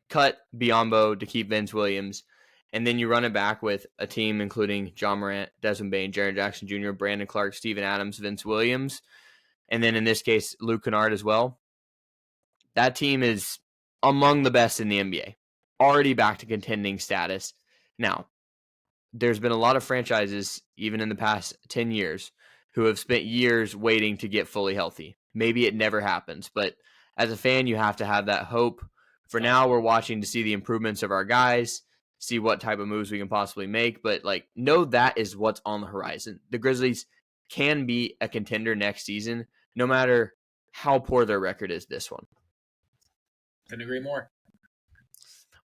S1: cut Biyombo to keep Vince Williams, and then you run it back with a team including Ja Morant, Desmond Bane, Jaren Jackson Jr., Brandon Clark, Steven Adams, Vince Williams, and then in this case, Luke Kennard as well. That team is among the best in the NBA, already back to contending status. Now, there's been a lot of franchises, even in the past 10 years, who have spent years waiting to get fully healthy. Maybe it never happens, but as a fan, you have to have that hope. For now, we're watching to see the improvements of our guys, see what type of moves we can possibly make, but know that is what's on the horizon. The Grizzlies can be a contender next season, no matter how poor their record is this one.
S2: Couldn't agree more.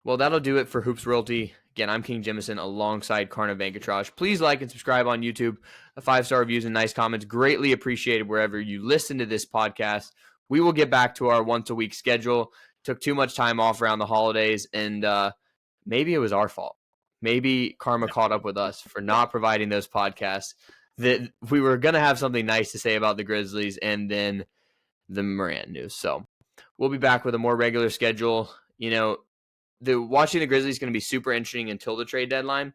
S1: Well, that'll do it for Hoops Royalty. Again, I'm King Jemison alongside Karna Venkatraj. Please like and subscribe on YouTube. 5-star reviews and nice comments. Greatly appreciated wherever you listen to this podcast. We will get back to our once-a-week schedule. Took too much time off around the holidays, and maybe it was our fault. Maybe karma caught up with us for not providing those podcasts. That we were going to have something nice to say about the Grizzlies and then the Morant news. So we'll be back with a more regular schedule. Watching the Grizzlies is going to be super interesting until the trade deadline.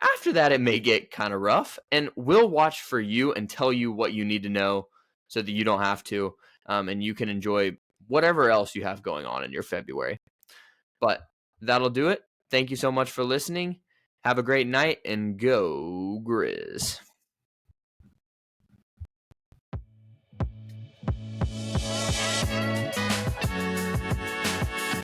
S1: After that, it may get kind of rough, and we'll watch for you and tell you what you need to know so that you don't have to, and you can enjoy whatever else you have going on in your February. But that'll do it. Thank you so much for listening. Have a great night, and go Grizz.